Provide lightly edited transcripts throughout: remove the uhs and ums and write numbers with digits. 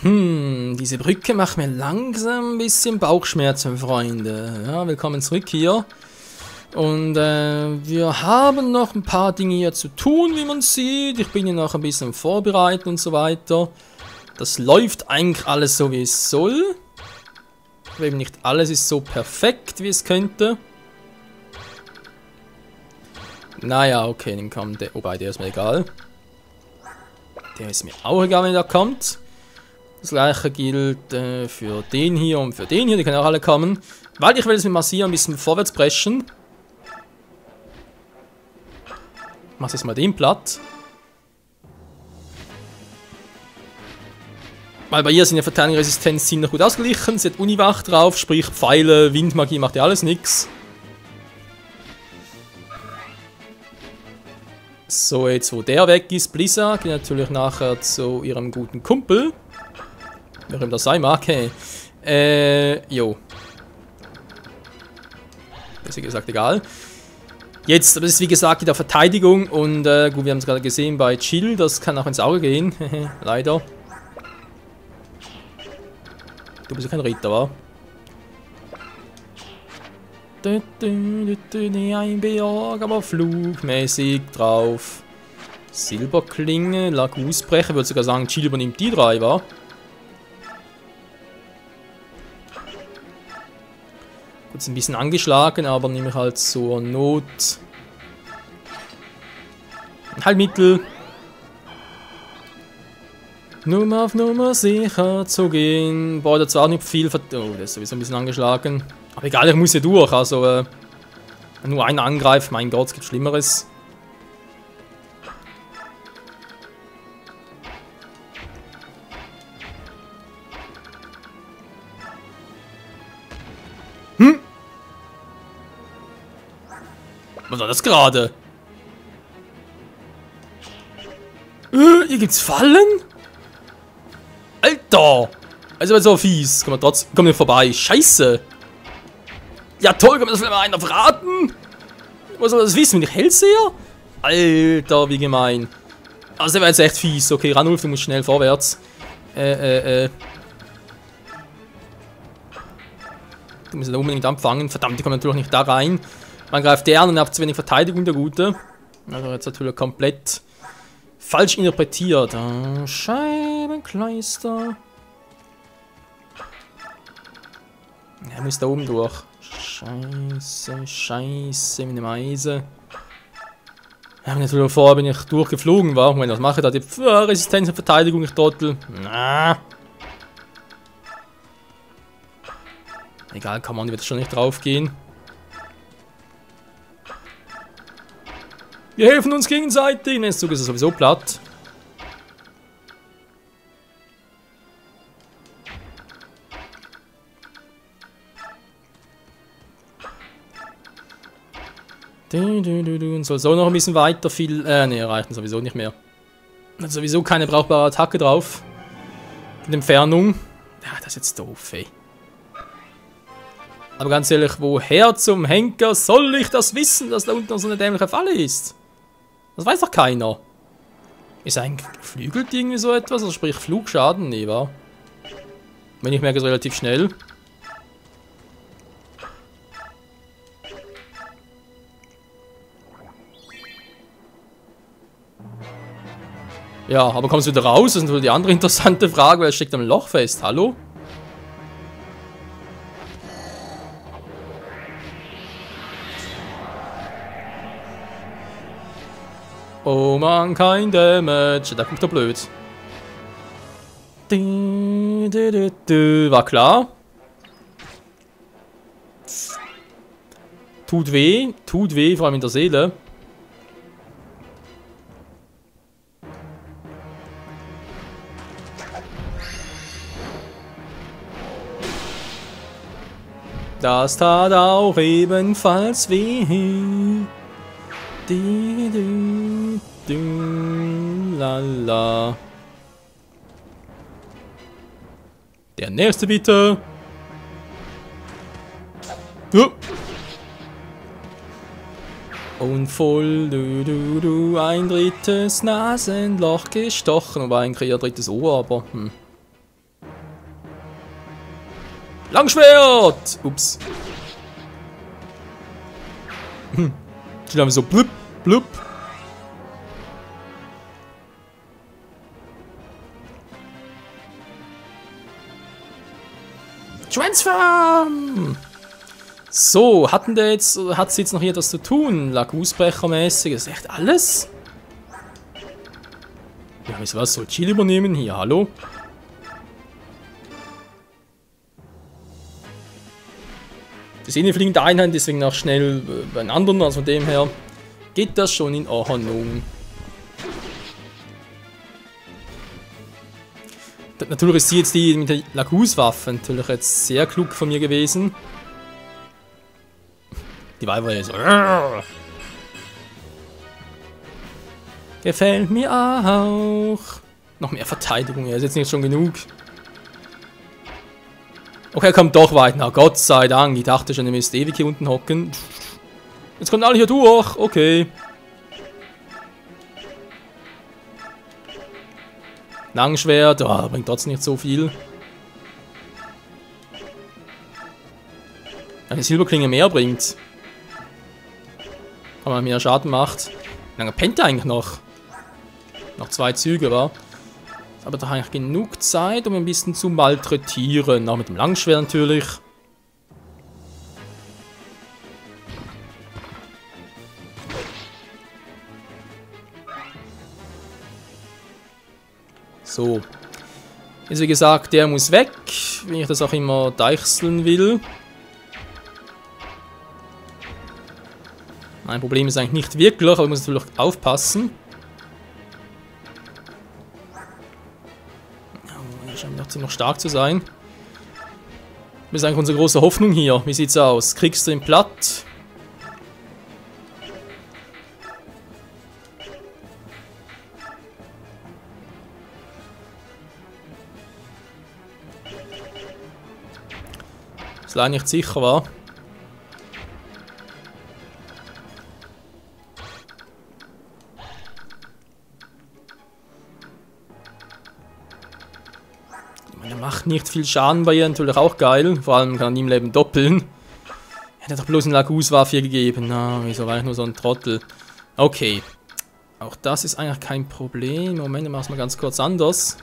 Diese Brücke macht mir langsam ein bisschen Bauchschmerzen, Freunde. Ja, willkommen zurück hier. Und wir haben noch ein paar Dinge hier zu tun, wie man sieht. Ich bin hier noch ein bisschen vorbereitet und so weiter. Das läuft eigentlich alles so, wie es soll. Aber eben nicht alles ist so perfekt, wie es könnte. Naja, okay, dann kommt der. Wobei, der ist mir egal. Der ist mir auch egal, wenn der kommt. Das gleiche gilt für den hier und für den hier. Die können auch alle kommen. Weil ich will jetzt mit Marcia ein bisschen vorwärts preschen. Ich mach jetzt mal den platt. Weil bei ihr sind ja Verteidigungsresistenz ziemlich gut ausgeglichen. Sie hat Uniwach drauf, sprich Pfeile, Windmagie macht ja alles nix. So, jetzt wo der weg ist, Blizzard, geht natürlich nachher zu ihrem guten Kumpel. Wer ihm das sein mag, hey. Jo. Besser gesagt, egal. Jetzt, das ist wie gesagt in der Verteidigung und gut, wir haben es gerade gesehen bei Chill, das kann auch ins Auge gehen. Leider. Du bist ja kein Ritter, wa? Ein Berg, aber flugmäßig drauf. Silberklinge, lag ausbrechen, würde sogar sagen, Chill übernimmt die drei, wa? Kurz ein bisschen angeschlagen, aber nehme ich halt zur Not ein Heilmittel. Nur auf Nummer sicher zu gehen. Boah, da zwar nicht viel. Oh, der ist sowieso ein bisschen angeschlagen. Aber egal, ich muss hier durch. Also, wenn nur einer angreift, mein Gott, es gibt Schlimmeres. Was war das gerade? Hier gibt's Fallen? Alter! Also so fies. Komm mal trotzdem. Komm mir vorbei. Scheiße! Ja toll, kann mir das vielleicht mal einer verraten? Was soll das wissen? Bin ich Hellseher? Alter, wie gemein. Also der war jetzt echt fies. Okay, Ranulf, du musst schnell vorwärts. Du musst da unbedingt anfangen. Verdammt, die kommen natürlich nicht da rein. Man greift der an und hat zu wenig Verteidigung, der Gute. Also jetzt natürlich komplett falsch interpretiert. Scheibenkleister. Er muss da oben durch. Scheiße, scheiße, mit dem Eisen. Ja, natürlich vorher bin ich durchgeflogen, war. Moment, was mache ich da? Die Resistenz und Verteidigung, ich trottel. Na. Egal, kann man, die wird schon nicht drauf gehen. Wir helfen uns gegenseitig. Der Zug ist sowieso platt. Und soll so noch ein bisschen weiter viel. Ne, reicht sowieso nicht mehr. Hat sowieso keine brauchbare Attacke drauf. In Entfernung. Ja, das ist jetzt doof, ey. Aber ganz ehrlich, woher zum Henker soll ich das wissen, dass da unten so eine dämliche Falle ist? Das weiß doch keiner. Ist eigentlich geflügelt irgendwie so etwas? Also sprich Flugschaden? Nee, wa? Wenn ich merke es relativ schnell. Ja, aber kommst du wieder raus? Das ist natürlich die andere interessante Frage, weil es steckt am Loch fest. Hallo? Oh Mann, kein Damage. Da guckt er blöd. War klar. Tut weh, vor allem in der Seele. Das tat auch ebenfalls weh. Lala. Der nächste bitte. Und voll ein drittes Nasenloch gestochen. Wobei eigentlich eher drittes Ohr, aber Langschwert! Ups. Die haben so blub, blub. Transform! So, hat sie jetzt noch hier etwas zu tun? Lagusbrecher-mäßig, ist echt alles? Ja, wisst ihr was? Soll Chill übernehmen hier? Hallo? Die ist eh eine fliegende Einheit, deswegen auch schnell bei den anderen, also von dem her geht das schon in Ordnung. Natürlich ist sie jetzt die mit der Lagus-Waffe natürlich jetzt sehr klug von mir gewesen. Die war jetzt so. Gefällt mir auch. Noch mehr Verteidigung, ja, ist jetzt nicht schon genug. Okay, er kommt doch weit. Na Gott sei Dank. Ich dachte schon, er müsste ewig hier unten hocken. Jetzt kommen alle hier durch. Okay. Langschwert. Oh, bringt trotzdem nicht so viel. Eine Silberklinge mehr bringt. Aber mehr Schaden macht. Wie lange pennt er eigentlich noch? Noch 2 Züge, wa? Aber doch eigentlich genug Zeit, um ein bisschen zu malträtieren. Auch mit dem Langschwert natürlich. So. Jetzt wie gesagt, der muss weg, wenn ich das auch immer deichseln will. Mein Problem ist eigentlich nicht wirklich, aber ich muss natürlich aufpassen. Er scheint noch ziemlich stark zu sein. Das ist eigentlich unsere große Hoffnung hier. Wie sieht's aus? Kriegst du ihn platt? Ist leider nicht sicher, war. Er macht nicht viel Schaden bei ihr, natürlich auch geil. Vor allem kann er ihm Leben doppeln. Er hat doch bloß eine Lagus-Waffe hier gegeben. Na, wieso war ich nur so ein Trottel? Okay. Auch das ist eigentlich kein Problem. Moment, machen wir es mal ganz kurz anders.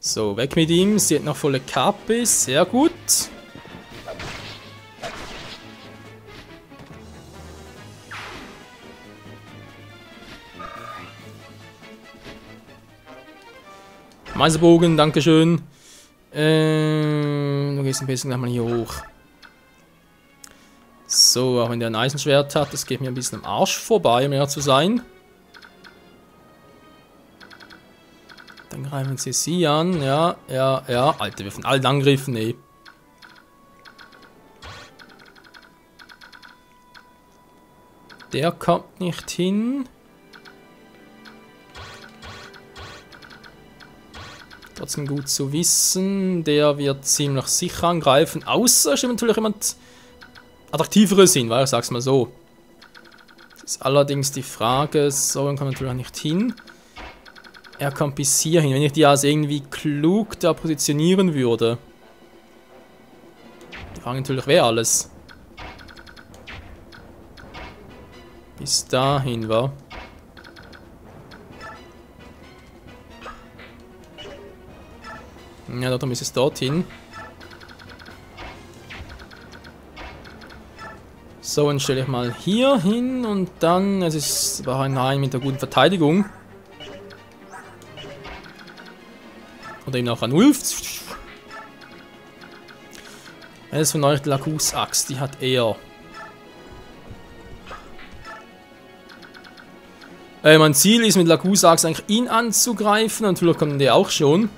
So, weg mit ihm. Sie hat noch volle KP. Sehr gut. Meisterbogen, dankeschön. Du gehst ein bisschen nochmal hier hoch. So, auch wenn der ein Eisenschwert hat, das geht mir ein bisschen am Arsch vorbei, um ehrlich zu sein. Dann greifen sie an. Ja. Alter, wir von allen Angriffen, ey. Der kommt nicht hin. Trotzdem gut zu wissen. Der wird ziemlich sicher angreifen. Außer es natürlich jemand attraktiveres hin, weil ich sag's mal so. Das ist allerdings die Frage. So, dann kann man natürlich auch nicht hin. Er kommt bis hierhin. Wenn ich die also irgendwie klug da positionieren würde. Die Frage natürlich, wer alles. Bis dahin war. Ja, darum ist es dorthin. So, dann stelle ich mal hier hin und dann, es war ein Nein mit der guten Verteidigung. Oder eben auch an Ulf. Das ist von euch die Lagus-Axt, die hat er. Mein Ziel ist mit Lagus-Axt eigentlich ihn anzugreifen. Und natürlich kommen der auch schon.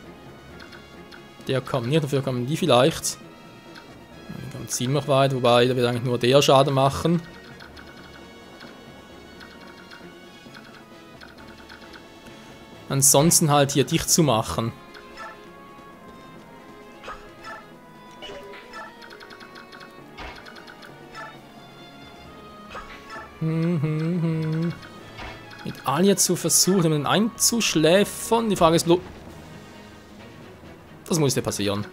Der kommt nicht, dafür kommen die vielleicht. Die kommen ziemlich weit, wobei da wird eigentlich nur der Schaden machen. Ansonsten halt hier dicht zu machen. Mit Alia zu versuchen, ihn einzuschläfern. Die Frage ist bloß... Das muss ja passieren.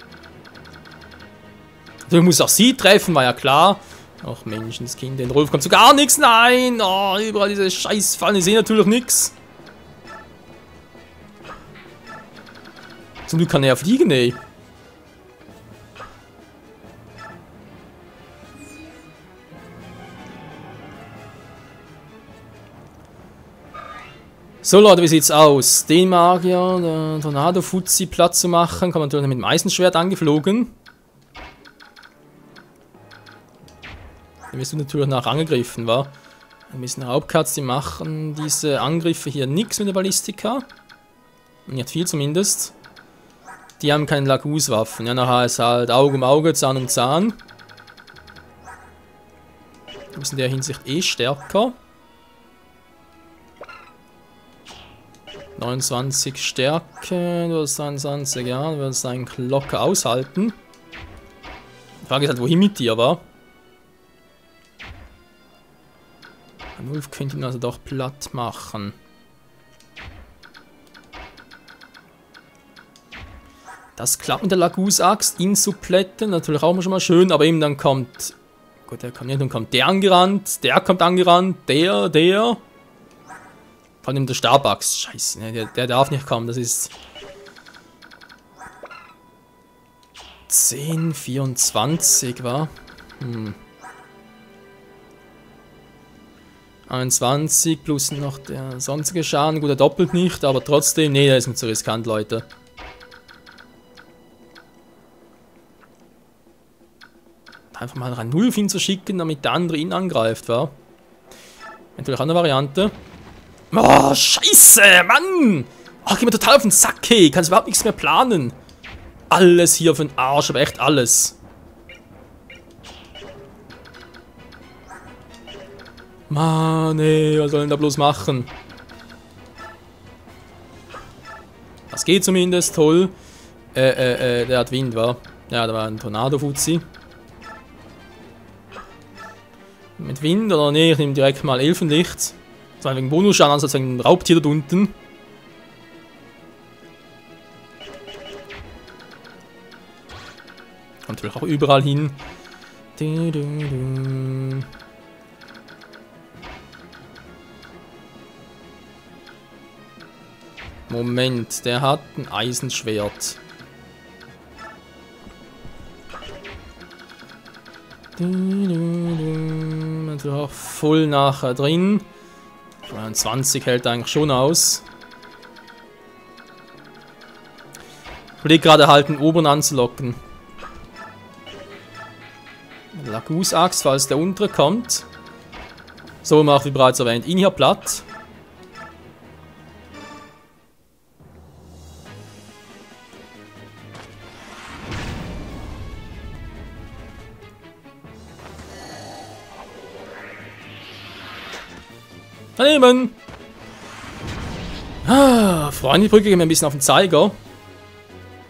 Du musst auch sie treffen, war ja klar. Ach Menschenskind, den Rolf kommt zu gar nichts. Nein! Oh, überall diese Scheißfallen, ich sehe natürlich nichts. Zum Glück kann er ja fliegen, ey. So Leute, wie sieht's aus? Den Magier, der Tornado-Fuzzi platt zu machen, kommt natürlich mit dem Eisenschwert angeflogen. Dann wirst du natürlich nach angegriffen, wa? Ein bisschen Raubkatz, die machen diese Angriffe hier nichts mit der Ballistika. Nicht viel zumindest. Die haben keine Laguswaffen. Ja, nachher ist halt Auge um Auge, Zahn um Zahn. Du bist in der Hinsicht eh stärker. 29 Stärke, du hast 21, ja, du wirst eigentlich locker aushalten. Die Frage ist halt, wohin mit dir, wa? Ein Wolf könnte ihn also doch platt machen. Das klappt mit der Lagus-Axt, ihn zu plätten, natürlich auch schon mal schön, aber eben dann kommt... Gut, der kommt nicht, dann kommt der angerannt, der kommt angerannt, der... Vor allem der Stabaxt. Scheiße, ne, der darf nicht kommen. Das ist 10, 24, wa? 21 plus noch der sonstige Schaden. Gut, er doppelt nicht, aber trotzdem. Ne, der ist mir zu riskant, Leute. Einfach mal einen Wolf hinzuschicken, damit der andere ihn angreift, wa? Natürlich auch eine Variante. Oh, scheiße, Mann! Oh, geh mir total auf den Sack, hey. Kannst überhaupt nichts mehr planen. Alles hier für den Arsch, aber echt alles. Mann, ey, was soll denn da bloß machen? Das geht zumindest, toll. Der hat Wind, wa? Ja, da war ein Tornado-Fuzzi. Mit Wind oder nee, ich nehme direkt mal Elfenlicht. Das war wegen Bonusschaden, also wegen dem Raubtier da unten. Kommt natürlich auch überall hin. Moment, der hat ein Eisenschwert. Natürlich auch voll nachher drin. 20 hält eigentlich schon aus. Ich überlege gerade halt den oberen anzulocken. Lagus-Axt, falls der untere kommt. So macht wie bereits erwähnt ihn hier platt. Daneben! Ah, Freunde, die Brücke gehen mir ein bisschen auf den Zeiger.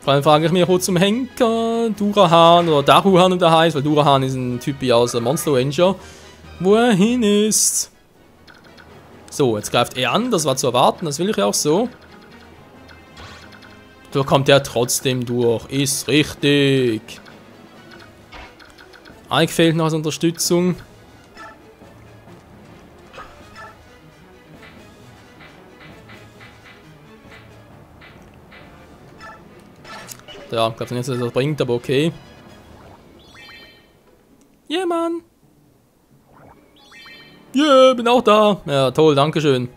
Vor allem frage ich mich, wo zum Henker Durahan oder Daruhan der heißt, weil Durahan ist ein Typ aus Monster Ranger, wo er hin ist. So, jetzt greift er an, das war zu erwarten, das will ich ja auch so. Da kommt er trotzdem durch, ist richtig. Ike fehlt noch als Unterstützung. Ja, ich glaube nicht, dass das bringt, aber okay. Yeah, Mann. Yeah, bin auch da. Ja, toll, dankeschön.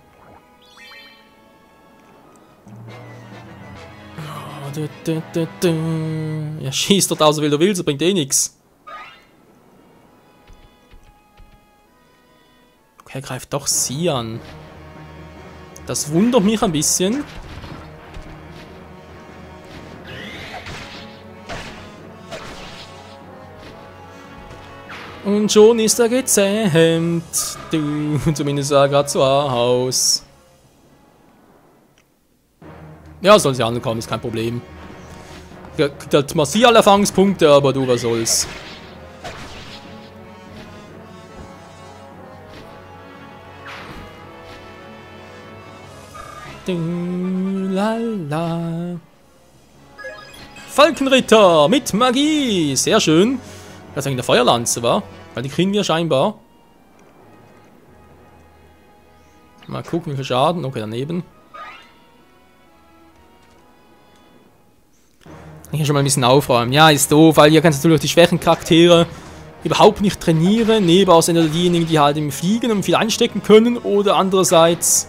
Ja, schießt dort aus, wie du willst, das bringt eh nichts. Okay, er greift doch sie an. Das wundert mich ein bisschen. Und schon ist er gezähmt. Du, zumindest sah er gerade so aus. Ja, soll sie ankommen, ist kein Problem. Kriegt halt massiv alle Erfahrungspunkte, aber du, was soll's. Lala. Falkenritter mit Magie. Sehr schön. Das ist eigentlich eine Feuerlanze, wa? Weil die kriegen wir scheinbar. Mal gucken, wie viel Schaden. Okay, daneben. Ich kann schon mal ein bisschen aufräumen. Ja, ist doof, weil hier kannst du natürlich die schwächen Charaktere überhaupt nicht trainieren. Neben außer diejenigen, die halt im Fliegen und viel einstecken können. Oder andererseits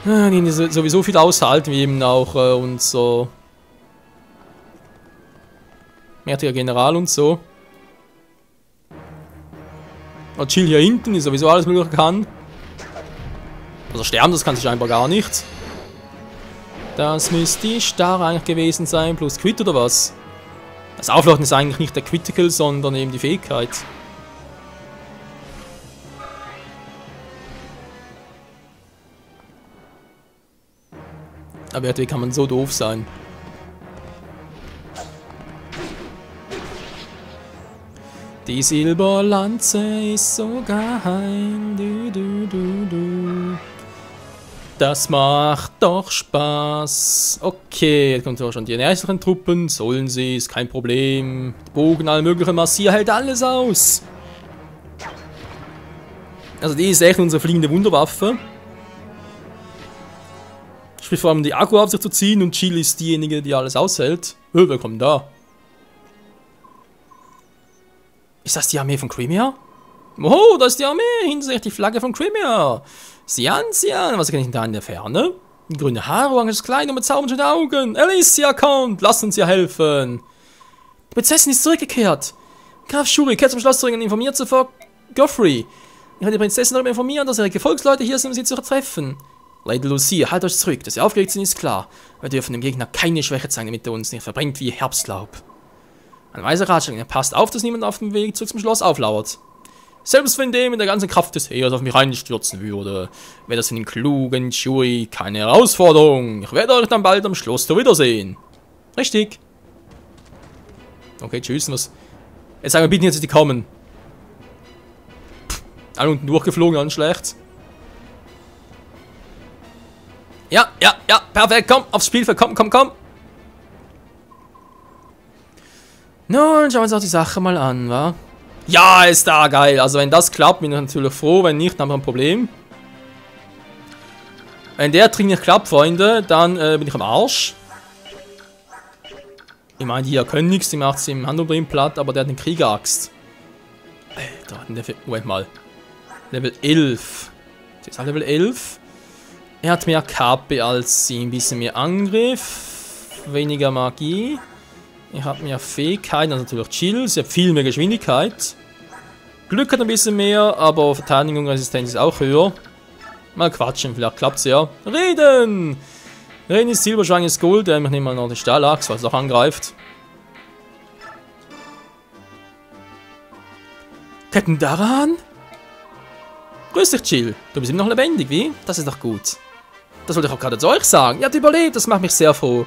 die sowieso viel aushalten, wie eben auch unser Märtyrer General und so. Und Chill hier hinten, die sowieso alles mögliche kann. Also sterben, das kann sie scheinbar gar nicht. Das müsste die Star eigentlich gewesen sein, plus Quit oder was? Das Aufleuchten ist eigentlich nicht der Critical, sondern eben die Fähigkeit. Aber wie kann man so doof sein? Die Silberlanze ist so geheim. Das macht doch Spaß. Okay, jetzt kommt auch schon die nächsten Truppen. Sollen sie, ist kein Problem. Bogen, alle möglichen Massier hält alles aus. Also die ist echt unsere fliegende Wunderwaffe. Sprich vor allem die Akku auf sich zu ziehen und Chill ist diejenige, die alles aushält. Wer kommt da? Ist das die Armee von Crimea? Oh, das ist die Armee. Hinter sich die Flagge von Crimea. Sian, was kann ich denn da in der Ferne? Grüne Haare, oranges Kleid und bezaubernde Augen. Alicia kommt, lasst uns ihr helfen. Die Prinzessin ist zurückgekehrt. Graf Shuri kehrt zum Schloss zurück und informiert sofort Geoffrey. Ich werde die Prinzessin darüber informieren, dass ihre Gefolgsleute hier sind, um sie zu treffen. Lady Lucie, halt euch zurück. Dass sie aufgeregt sind, ist klar. Wir dürfen dem Gegner keine Schwäche zeigen, damit er uns nicht verbrennt wie Herbstlaub. Ein weiser Ratschlag, passt auf, dass niemand auf dem Weg zurück zum Schloss auflauert. Selbst wenn dem mit der ganzen Kraft des Heeres auf mich reinstürzen würde, wäre das für den klugen Chewie keine Herausforderung. Ich werde euch dann bald am Schloss wiedersehen. Richtig. Okay, tschüss. Was? Jetzt sagen wir bitte nicht, dass die kommen. Pff, alle unten durchgeflogen, ganz schlecht. Ja, perfekt, komm, aufs Spielfeld, komm. Nun, schauen wir uns auch die Sache mal an, wa? Ja, ist da geil. Also wenn das klappt, bin ich natürlich froh. Wenn nicht, dann haben wir ein Problem. Wenn der Trick nicht klappt, Freunde, dann bin ich am Arsch. Ich meine, die hier können nichts, die macht sie im Handumdrehen platt, aber der hat eine Kriegeraxt. Alter, Moment mal. Level 11. Der ist auch Level 11. Er hat mehr KP als sie, ein bisschen mehr Angriff, weniger Magie. Er hat mehr Fähigkeiten, also natürlich Chill, sie hat viel mehr Geschwindigkeit. Glück hat ein bisschen mehr, aber Verteidigung und Resistenz ist auch höher. Mal quatschen, vielleicht klappt's ja. Reden! Reden ist Silberschwang ist Gold, ich nehme mal noch die Stahlachs, falls es auch angreift. Captain Daran? Grüß dich, Chill. Du bist immer noch lebendig, wie? Das ist doch gut. Das wollte ich auch gerade zu euch sagen. Ihr habt überlebt, das macht mich sehr froh.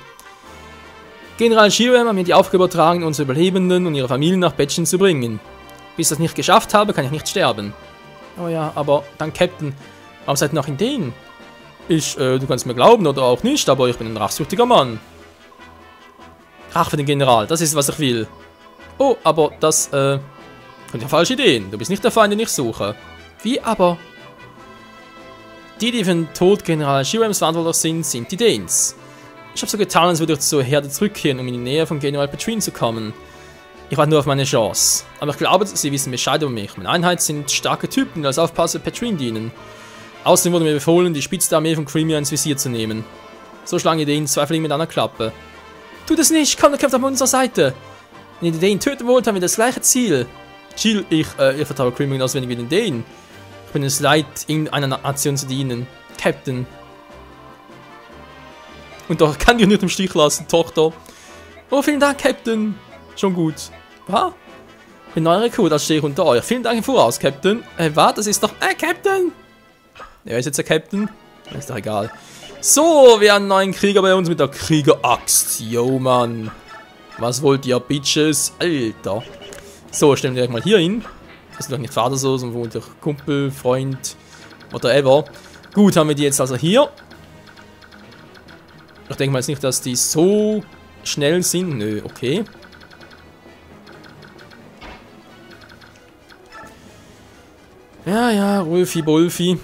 General Shirem hat mir die Aufgabe übertragen, unsere Überlebenden und ihre Familien nach Bettchen zu bringen. Bis ich das nicht geschafft habe, kann ich nicht sterben. Oh ja, aber dann, Captain, warum seid ihr noch in denen? Du kannst mir glauben oder auch nicht, aber ich bin ein rachsüchtiger Mann. Rach für den General, das ist, was ich will. Oh, aber das, sind ja falsche Ideen. Du bist nicht der Feind, den ich suche. Wie aber? Die für den Tod General Shirems verantwortlich sind die Danes. Ich habe so getan, als würde ich zur Herde zurückkehren, um in die Nähe von General Petrine zu kommen. Ich warte nur auf meine Chance. Aber ich glaube, sie wissen Bescheid über mich. Meine Einheit sind starke Typen, die als Aufpasser Petrine dienen. Außerdem wurde mir befohlen, die Spitze der Armee von Crimea ins Visier zu nehmen. So schlagen die Danes zwei Fliegen mit einer Klappe. Tut es nicht! Komm, der kämpft auf unserer Seite! Wenn ihr die Danen töten wollt, haben wir das gleiche Ziel. Chill, ich vertraue Crimea auswendig wie den Danen. Ich bin es leid, irgendeiner Nation zu dienen. Captain. Und doch kann ich nicht im Stich lassen, Tochter. Oh, vielen Dank, Captain. Schon gut. Was? Ich bin neuer Rekrut, als stehe ich unter euch. Vielen Dank im Voraus, Captain. Was? Das ist doch... Captain! Wer ist jetzt der Captain? Ist doch egal. So, wir haben einen neuen Krieger bei uns mit der Kriegeraxt. Yo, Mann. Was wollt ihr, Bitches? Alter. So, stellen wir direkt mal hier hin. Das ist doch nicht Vater so, sondern wohl Kumpel, Freund, whatever. Gut, haben wir die jetzt also hier. Ich denke mal jetzt nicht, dass die so schnell sind. Nö, okay. Ja, ja, Rolfi Bolfi.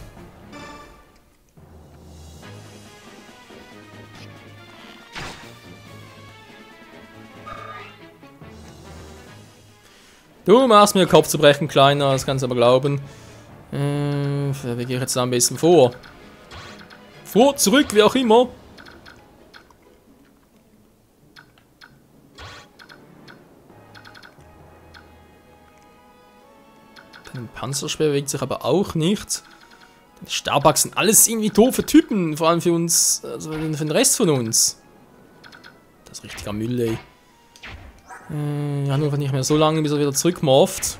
Du machst mir den Kopf zu brechen, Kleiner, das kannst du aber glauben. Wie gehe ich jetzt da am besten vor? Vor, zurück, wie auch immer. Dein Panzerspeer bewegt sich aber auch nicht. Die Starbucks sind alles irgendwie doofe Typen, vor allem für uns, also für den Rest von uns. Das ist richtiger Müll, ey. Ja, nur nicht mehr so lange, bis er wieder zurückmorpht.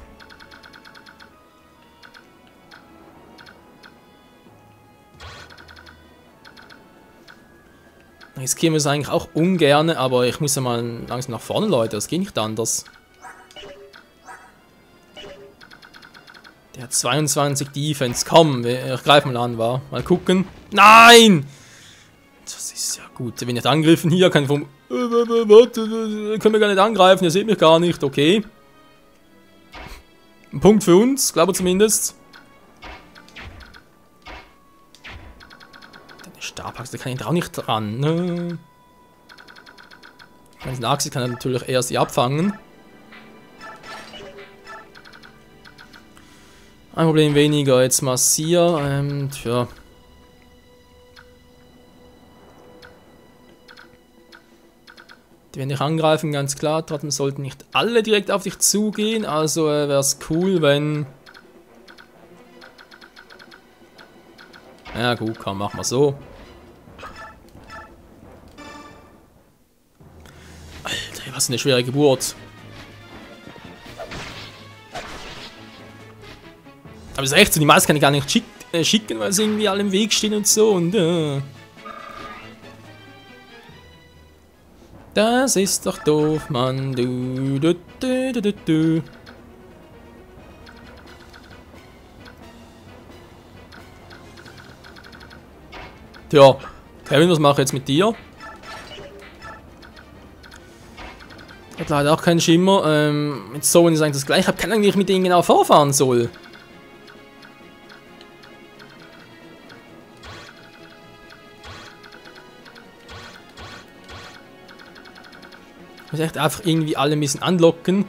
Riskieren wir es eigentlich auch ungern, aber ich muss ja mal langsam nach vorne, Leute. Das geht nicht anders. Der hat 22 Defense. Komm, ich greife mal an, war. Mal gucken. Nein! Das ist ja gut. Wenn nicht angegriffen hier, kann ich vom... Warte, können wir gar nicht angreifen, ihr seht mich gar nicht, okay. Ein Punkt für uns, glaube ich zumindest. Der Stabhaxe, der kann ich auch nicht dran, ne? Wenn es nach sich kann er natürlich erst sie abfangen. Ein Problem weniger, jetzt Massier, tja. Die werden dich angreifen, ganz klar. Trotzdem sollten nicht alle direkt auf dich zugehen. Also wäre es cool, wenn... Ja gut, komm, machen wir so. Alter, was eine schwere Geburt. Aber es ist echt so, die meisten kann ich gar nicht schicken, weil sie irgendwie alle im Weg stehen und so. Und das ist doch doof, Mann. Du. Tja, Kevin, was mache ich jetzt mit dir? Hat leider auch keinen Schimmer. Jetzt so, wenn ich das gleich habe, kann eigentlich mit denen genau vorfahren soll. Ich muss echt einfach irgendwie alle ein bisschen anlocken.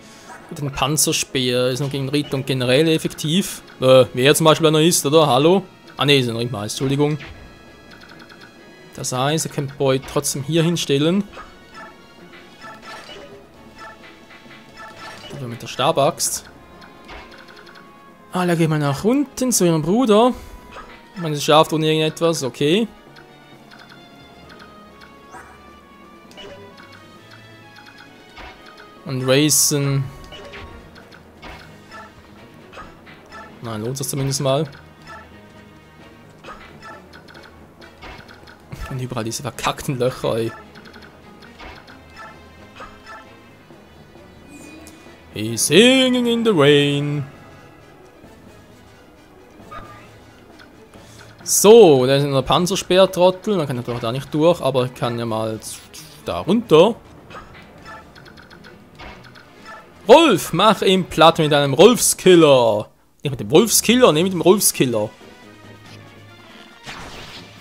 Mit dem Panzerspeer ist noch gegen Ritter und generell effektiv. Wer zum Beispiel einer ist, oder? Hallo? Ah ne, ist ein Ringmeister, Entschuldigung. Das heißt, er kann Boy trotzdem hier hinstellen. Oder mit der Stabaxt. Alle gehen mal nach unten zu ihrem Bruder. Ich meine, sie schafft ohne irgendetwas, okay. Und racen. Nein, lohnt es zumindest mal. Und überall diese verkackten Löcher, ey. He's singing in the rain. So, da ist ein Panzerspeertrottel. Man kann natürlich da nicht durch, aber ich kann ja mal da runter. Rolf, mach ihn platt mit einem Rolfskiller. Nicht mit dem Wolfskiller, ne, mit dem Rolfskiller.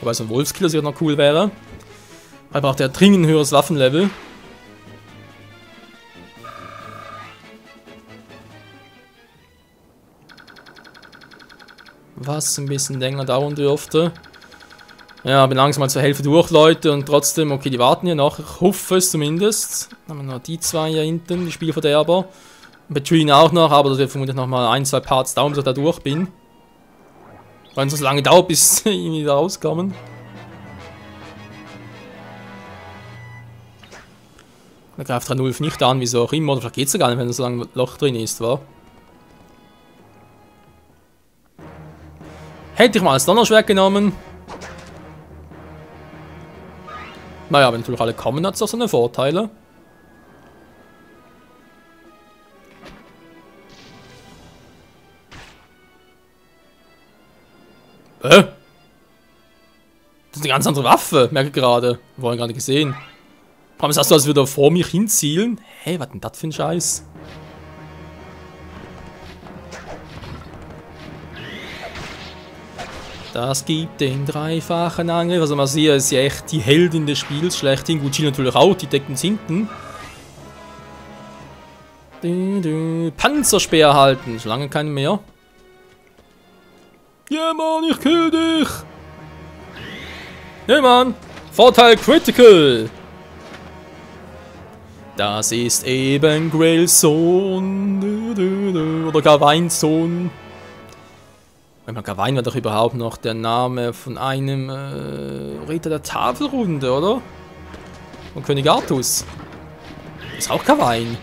Wobei so ein Wolfskiller sicher noch cool wäre. Er braucht ja dringend ein höheres Waffenlevel. Was ein bisschen länger dauern dürfte. Ja, bin langsam mal zur Hälfte durch, Leute. Und trotzdem, okay, die warten ja noch. Ich hoffe es zumindest. Dann haben wir noch die zwei hier hinten, die Spielverderber. Und Betreen auch noch, aber das wird vermutlich noch mal 1, 2 Parts dauern, bis ich da durch bin. Weil es so lange dauert, bis sie irgendwie da rauskommen. Da greift 3-0 nicht an, wieso auch immer. Oder vielleicht geht es ja gar nicht, wenn so lange ein Loch drin ist, wa? Hätte ich mal das Donnerschwert genommen. Naja, wenn natürlich alle kommen, hat es doch seine Vorteile. Das ist eine ganz andere Waffe, merke ich gerade. Vorhin gerade gesehen. Warum hast du das wieder vor mich hinzielen? Hey, was denn das für ein Scheiß? Das gibt den dreifachen Angriff. Also man sieht, es ist ja echt die Heldin des Spiels schlechthin. Gut, Jill natürlich auch, die deckt uns hinten. Panzerspeer halten. Schon lange keine mehr. Ja, Mann, ich kill dich. Ja, Mann. Vorteil Critical. Das ist eben Grails Sohn. Oder Gawains Sohn. Wenn man Gawain war doch überhaupt noch der Name von einem Ritter der Tafelrunde, oder? Von König Artus. Ist auch Gawain.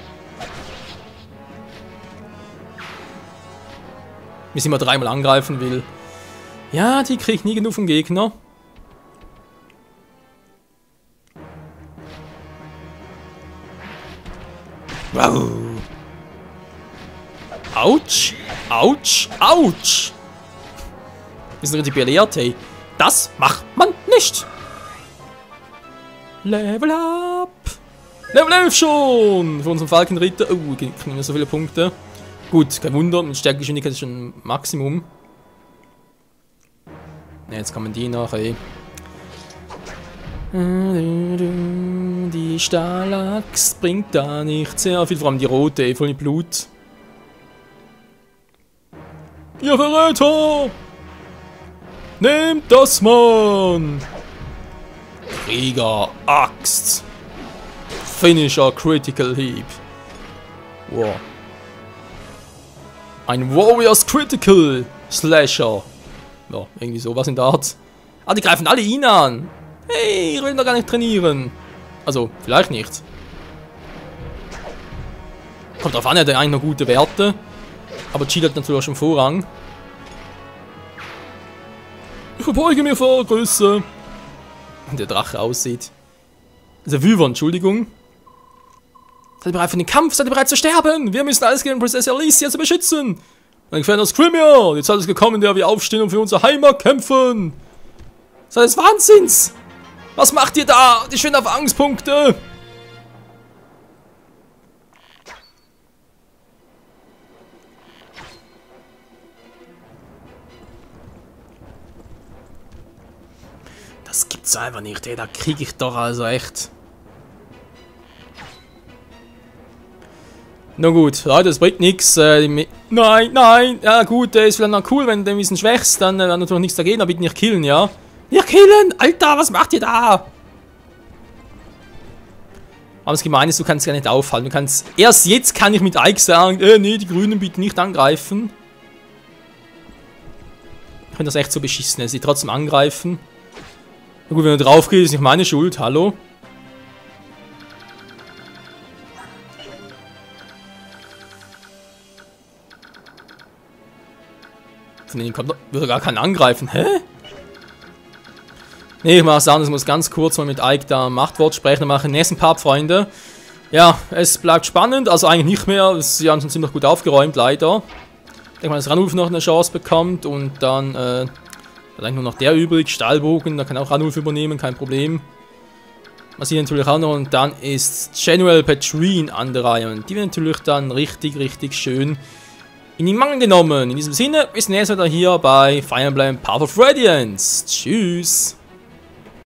Wie sie mal dreimal angreifen will. Ja, die kriegt nie genug vom Gegner. Wow. Autsch. Autsch. Autsch. Wir sind richtig belehrt, hey. Das macht man nicht. Level up. Level 11 schon. Für unseren Falkenritter. Oh, wir kriegen so viele Punkte. Gut, kein Wunder. Mit Stärkegeschwindigkeit ist schon Maximum. Ja, jetzt kommen die noch, ey. Die Stahlaxt bringt da nicht sehr viel. Vor allem die rote, ey, voll mit Blut. Ihr Verräter! Nehmt das, Mann! Krieger, Axt. Finisher, Critical Heap. Wow. Ein Warriors Critical Slasher. Ja, irgendwie sowas in der Art. Ah, die greifen alle ihn an. Hey, ich will doch gar nicht trainieren. Also, vielleicht nicht. Kommt drauf an, er hat eigentlich noch gute Werte. Aber Jill hat natürlich auch schon Vorrang. Ich verbeuge mir vor Größe. Und der Drache aussieht. Also Wyvern, Entschuldigung. Seid ihr bereit für den Kampf? Seid ihr bereit zu sterben? Wir müssen alles gegen Prinzessin Alicia zu beschützen. Mein Gefährder Scrimir. Die Zeit ist gekommen, in der wir aufstehen und für unsere Heimat kämpfen. Seid des Wahnsinns. Was macht ihr da? Die schön auf Angstpunkte. Das gibt's einfach nicht, ey. Da krieg ich doch also echt. Na gut, Leute, das bringt nichts. Nein, nein. Ja gut, der ist vielleicht noch cool, wenn du ein bisschen schwächst, dann natürlich nichts dagegen, aber bitte nicht killen, ja? Nicht killen! Alter, was macht ihr da? Aber das Gemeine ist, du kannst ja nicht aufhalten. Du kannst. Erst jetzt kann ich mit Ike sagen, nee, die Grünen bitte nicht angreifen. Ich finde das echt so beschissen, dass sie trotzdem angreifen. Na gut, wenn du drauf gehst, ist nicht meine Schuld, hallo? Von denen würde gar keinen angreifen, hä? Nee, ich muss sagen, das muss ganz kurz mal mit Ike da Machtwort sprechen und machen. Nächsten Part, Freunde. Ja, es bleibt spannend, also eigentlich nicht mehr. Sie haben schon ziemlich gut aufgeräumt, leider. Ich denke mal, dass Ranulf noch eine Chance bekommt und dann, bleibt eigentlich nur noch der übrig, Stahlbogen, da kann auch Ranulf übernehmen, kein Problem. Man sieht natürlich auch noch und dann ist General Petrine an der Reihe und die wird natürlich dann richtig, richtig schön in den Mangel genommen. In diesem Sinne, bis nächstes Mal hier bei Fire Emblem Path of Radiance. Tschüss!